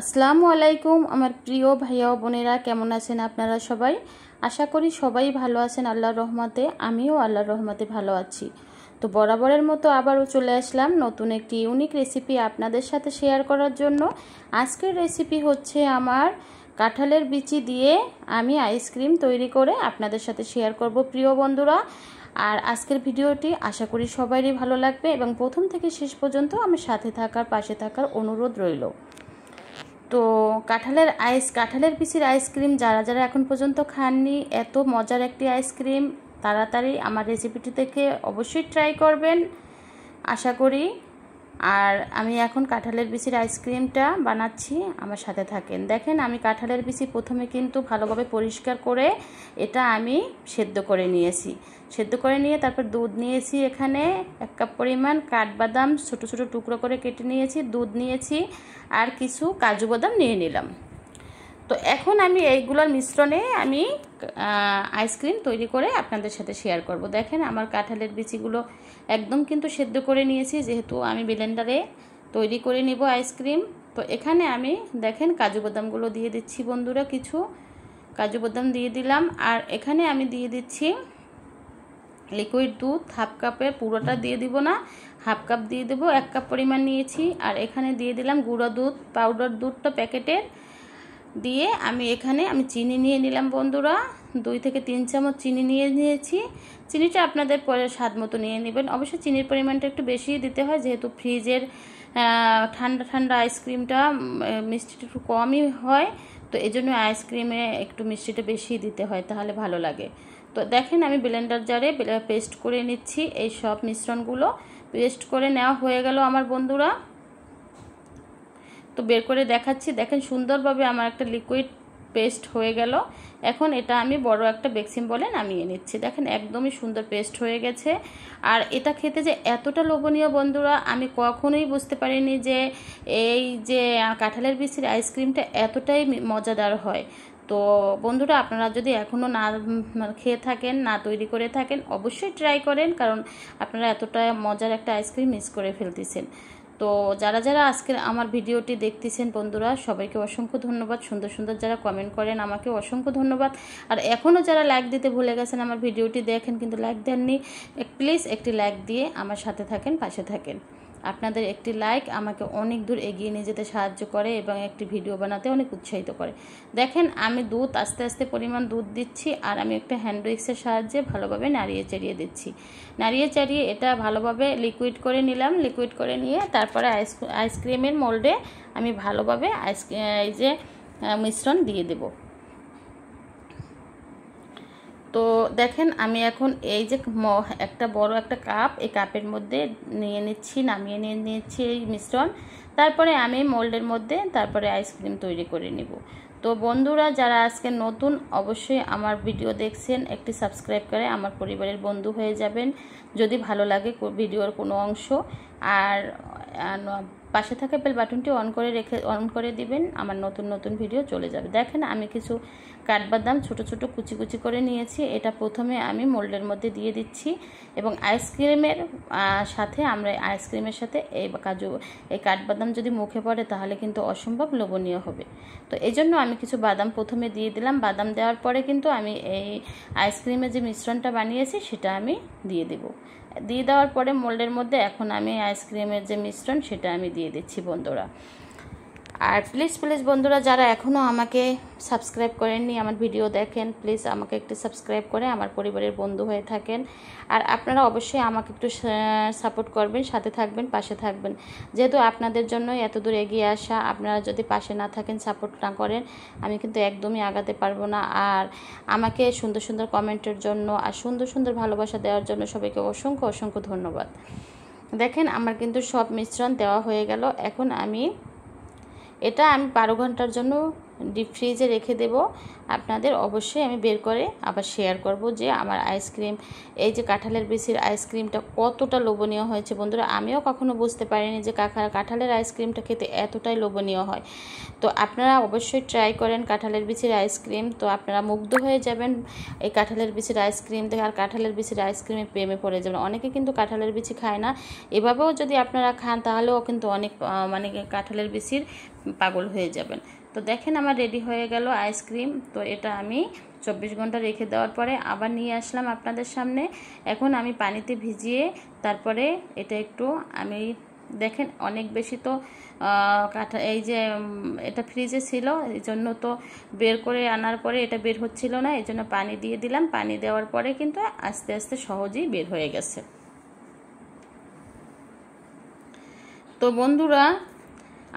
আসসালামু আলাইকুম আমার প্রিয় ভাইয়া ও বোনেরা, কেমন আছেন আপনারা সবাই? আশা করি সবাই ভালো আছেন আল্লাহর রহমতে। আমিও আল্লাহর রহমতে ভালো আছি। তো বরাবরের মতো আবারও চলে আসলাম নতুন একটি ইউনিক রেসিপি আপনাদের সাথে শেয়ার করার জন্য। আজকের রেসিপি হচ্ছে আমার কাঁঠালের বিচি দিয়ে আমি আইসক্রিম তৈরি করে আপনাদের সাথে শেয়ার করব প্রিয় বন্ধুরা। আর আজকের ভিডিওটি আশা করি সবারই ভালো লাগবে এবং প্রথম থেকে শেষ পর্যন্ত আমার সাথে থাকার পাশে থাকার অনুরোধ রইল। তো কাঁঠালের বিচির আইসক্রিম যারা যারা এখন পর্যন্ত খাননি, এত মজার একটি আইসক্রিম, তাড়াতাড়ি আমার রেসিপিটি থেকে অবশ্যই ট্রাই করবেন আশা করি। আর আমি এখন কাঁঠালের বিচির আইসক্রিমটা বানাচ্ছি, আমার সাথে থাকেন। দেখেন আমি কাঁঠালের বিচি প্রথমে কিন্তু ভালোভাবে পরিষ্কার করে এটা আমি সেদ্ধ করে নিয়েছি। সেদ্ধ করে নিয়ে তারপর দুধ নিয়েছি, এখানে 1 কাপ পরিমাণ কাঠবাদাম ছোট ছোট টুকরো করে কেটে নিয়েছি, দুধ নিয়েছি আর কিছু কাজু বাদাম নিয়ে নিলাম। তো এখন আমি এইগুলোর মিশ্রণে আমি আইসক্রিম তৈরি করে আপনাদের সাথে শেয়ার করব। দেখেন আমার কাঁঠালের বিচিগুলো একদম কিন্তু সেদ্ধ করে নিয়েছি, যেহেতু আমি ব্লেন্ডারে তৈরি করে নিব আইসক্রিম। তো এখানে আমি দেখেন কাজু বাদামগুলো দিয়ে দিচ্ছি বন্ধুরা, কিছু কাজু বাদাম দিয়ে দিলাম। আর এখানে আমি দিয়ে দিচ্ছি লিকুইড দুধ, 1/2 কাপের পুরোটা দিয়ে দিব না, 1/2 কাপ দিয়ে দেবো, 1 কাপ পরিমাণ নিয়েছি। আর এখানে দিয়ে দিলাম গুঁড়া দুধ, পাউডার দুধটা প্যাকেটের দিয়ে আমি চিনি নিয়ে নিলাম বন্ধুরা, 2 থেকে 3 চামচ চিনি নিয়ে নিয়েছি। চিনিটা আপনাদের পরে স্বাদ মতো নিয়ে নেবেন। অবশ্যই চিনির পরিমাণটা একটু বেশি দিতে হয়, যেহেতু ফ্রিজের ঠান্ডা ঠান্ডা আইসক্রিমটা মিষ্টিটা একটু কমই হয়, তো এই জন্য আইসক্রিমে একটু মিষ্টিটা বেশি দিতে হয়, তাহলে ভালো লাগে। তো দেখেন আমি ব্লেন্ডার জারে পেস্ট করে নিচ্ছি। এই সব মিশ্রণগুলো পেস্ট করে নেওয়া হয়ে গেল আমার বন্ধুরা। তো বের করে দেখাচ্ছি, দেখেন সুন্দরভাবে আমার একটা লিকুইড পেস্ট হয়ে গেল। এখন এটা আমি বড় একটা বেক্সিম বলে নামিয়ে নিচ্ছি। দেখেন একদমই সুন্দর পেস্ট হয়ে গেছে। আর এটা খেতে যে এতটা লোভনীয় বন্ধুরা, আমি কখনোই বুঝতে পারিনি যে এই যে কাঁঠালের বিচির আইসক্রিমটা এতটাই মজাদার হয়। তো বন্ধুরা আপনারা যদি এখনও না খেয়ে থাকেন, না তৈরি করে থাকেন, অবশ্যই ট্রাই করেন, কারণ আপনারা এতটা মজার একটা আইসক্রিম মিস করে ফেলতেছেন। তো যারা যারা আজকে আমার ভিডিওটি দেখতেছেন বন্ধুরা, সবাইকে অসংখ্য ধন্যবাদ। সুন্দর সুন্দর যারা কমেন্ট করেন আমাকে অসংখ্য ধন্যবাদ। আর এখনও যারা লাইক দিতে ভুলে গেছেন, আমার ভিডিওটি দেখেন কিন্তু লাইক দেননি, প্লিজ একটি লাইক দিয়ে আমার সাথে থাকেন, পাশে থাকেন। আপনাদের একটি লাইক আমাকে অনেক দূর এগিয়ে নিয়ে যেতে সাহায্য করে এবং একটি ভিডিও বানাতে অনেক উৎসাহিত করে। দেখেন আমি দুধ আস্তে আস্তে পরিমাণ দুধ দিচ্ছি, আর আমি একটা হ্যান্ড উইক্সের সাহায্যে ভালোভাবে নাড়িয়ে চাড়িয়ে দিচ্ছি। নাড়িয়ে চাড়িয়ে এটা ভালোভাবে লিকুইড করে নিলাম। লিকুইড করে নিয়ে তারপরে আইসক্রিমের মোল্ডে আমি ভালোভাবে এই যে মিশ্রণ দিয়ে দেব। তো দেখেন আমি এখন এই যে একটা বড় একটা কাপ, এই কাপের মধ্যে নিয়ে নিচ্ছি, নামিয়ে নিয়ে নিচ্ছি এই মিশ্রণ। তারপরে আমি মোল্ডের মধ্যে তারপরে আইসক্রিম তৈরি করে নিব। তো বন্ধুরা যারা আজকে নতুন, অবশ্যই আমার ভিডিও দেখছেন, একটি সাবস্ক্রাইব করে আমার পরিবারের বন্ধু হয়ে যাবেন যদি ভালো লাগে ভিডিওর কোনো অংশ। আর পাশে থাকা বেল বাটনটি অন করে দিবেন, আমার নতুন নতুন ভিডিও চলে যাবে। দেখেন আমি কিছু কাঠবাদাম ছোট ছোট কুচি কুচি করে নিয়েছি, এটা প্রথমে আমি মোল্ডের মধ্যে দিয়ে দিচ্ছি এবং আইসক্রিমের সাথে এই কাঠবাদাম যদি মুখে পড়ে তাহলে কিন্তু অসম্ভব লোভনীয় হবে। তো এই জন্য আমি কিছু বাদাম প্রথমে দিয়ে দিলাম। বাদাম দেওয়ার পরে কিন্তু আমি এই আইসক্রিমের যে মিশ্রণটা বানিয়েছি সেটা আমি দিয়ে দেব। দিয়ে দেওয়ার পরে মোল্ডের মধ্যে এখন আমি আইসক্রিমের যে মিশ্রণ সেটা আমি দিয়ে দিচ্ছি বন্ধুরা। আর প্লিজ বন্ধুরা যারা এখনও আমাকে সাবস্ক্রাইব করেননি, আমার ভিডিও দেখেন, প্লিজ আমাকে একটু সাবস্ক্রাইব করে আমার পরিবারের বন্ধু হয়ে থাকেন। আর আপনারা অবশ্যই আমাকে একটু সাপোর্ট করবেন, সাথে থাকবেন, পাশে থাকবেন। যেহেতু আপনাদের জন্য এত দূর এগিয়ে আসা, আপনারা যদি পাশে না থাকেন, সাপোর্ট না করেন, আমি কিন্তু একদমই আগাতে পারবো না। আর আমাকে সুন্দর সুন্দর কমেন্টের জন্য আর সুন্দর সুন্দর ভালোবাসা দেওয়ার জন্য সবাইকে অসংখ্য অসংখ্য ধন্যবাদ। দেখেন আমার কিন্তু সব মিশ্রণ দেওয়া হয়ে গেল। এখন আমি 12 ঘন্টার জন্য ডিপ ফ্রিজে রেখে দেব। আপনাদের অবশ্যই আমি বের করে আবার শেয়ার করব যে আমার আইসক্রিম, এই যে কাঁঠালের বিচির আইসক্রিমটা কতটা লোভনীয় হয়েছে বন্ধুরা। আমিও কখনো বুঝতে পারিনি যে কাঁঠালের আইসক্রিমটা খেতে এতটাই লোভনীয় হয়। তো আপনারা অবশ্যই ট্রাই করেন কাঁঠালের বিচির আইসক্রিম, তো আপনারা মুগ্ধ হয়ে যাবেন এই কাঁঠালের বিচির আইসক্রিম দেখে, আর কাঁঠালের বিচির আইসক্রিমে প্রেমে পড়ে যাবেন। অনেকে কিন্তু কাঁঠালের বিচি খায় না, এভাবেও যদি আপনারা খান তাহলেও কিন্তু অনেক কাঁঠালের বিচির পাগল হয়ে যাবেন। তো দেখেন আমার রেডি হয়ে গেল আইসক্রিম। তো এটা আমি 24 ঘন্টা রেখে দেওয়ার পরে আবার নিয়ে আসলাম আপনাদের সামনে। এখন আমি পানিতে ভিজিয়ে তারপরে এটা একটু আমি দেখেন অনেক বেশি তো কাঠা এই যে এটা ফ্রিজে ছিল, এই জন্য তো বের করে আনার পরে এটা বের হচ্ছিল না, এই জন্য পানি দিয়ে দিলাম। পানি দেওয়ার পরে কিন্তু আস্তে আস্তে সহজেই বের হয়ে গেছে। তো বন্ধুরা,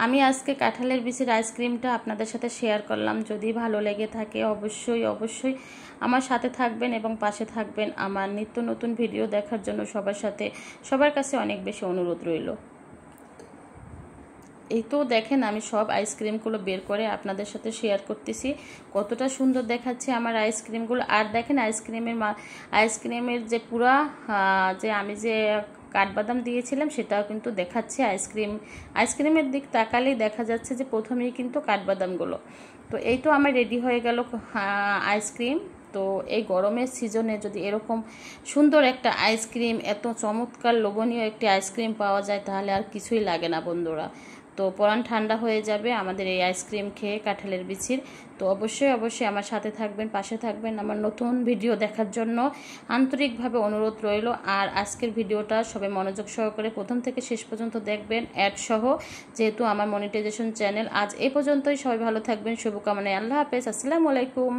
আমি আজকে কাঁঠালের বিচির আইসক্রিমটা আপনাদের সাথে শেয়ার করলাম। যদি ভালো লেগে থাকে অবশ্যই অবশ্যই আমার সাথে থাকবেন এবং পাশে থাকবেন। আমার নিত্য নতুন ভিডিও দেখার জন্য সবার কাছে অনেক বেশি অনুরোধ রইল। এই তো দেখেন আমি সব আইসক্রিমগুলো বের করে আপনাদের সাথে শেয়ার করতেছি। কতটা সুন্দর দেখাচ্ছে আমার আইসক্রিমগুলো। আর দেখেন আইসক্রিমের যে পুরা যে আমি যে কাঠবাদাম দিয়েছিলাম সেটাও কিন্তু দেখাচ্ছে। আইসক্রিমের দিক তাকালেই দেখা যাচ্ছে যে প্রথমেই কিন্তু কাঠবাদামগুলো। তো এই তো আমার রেডি হয়ে গেল আইসক্রিম। তো এই গরমের সিজনে যদি এরকম সুন্দর একটা আইসক্রিম, এত চমৎকার লোভনীয় একটি আইসক্রিম পাওয়া যায় তাহলে আর কিছুই লাগে না বন্ধুরা। তো পরাণ ঠান্ডা হয়ে যাবে আমাদের এই আইসক্রিম খেয়ে কাঁঠালের বিচির। তো অবশ্যই অবশ্যই আমার সাথে থাকবেন, পাশে থাকবেন। আমার নতুন ভিডিও দেখার জন্য আন্তরিকভাবে অনুরোধ রইল। আর আজকের ভিডিওটা সবাই মনোযোগ সহকারে প্রথম থেকে শেষ পর্যন্ত দেখবেন, অ্যাড সহ, যেহেতু আমার মনিটাইজেশন চ্যানেল। আজ এই পর্যন্তই। সবাই ভালো থাকবেন, শুভকামনায়। আল্লাহ হাফেজ, আসসালামু আলাইকুম।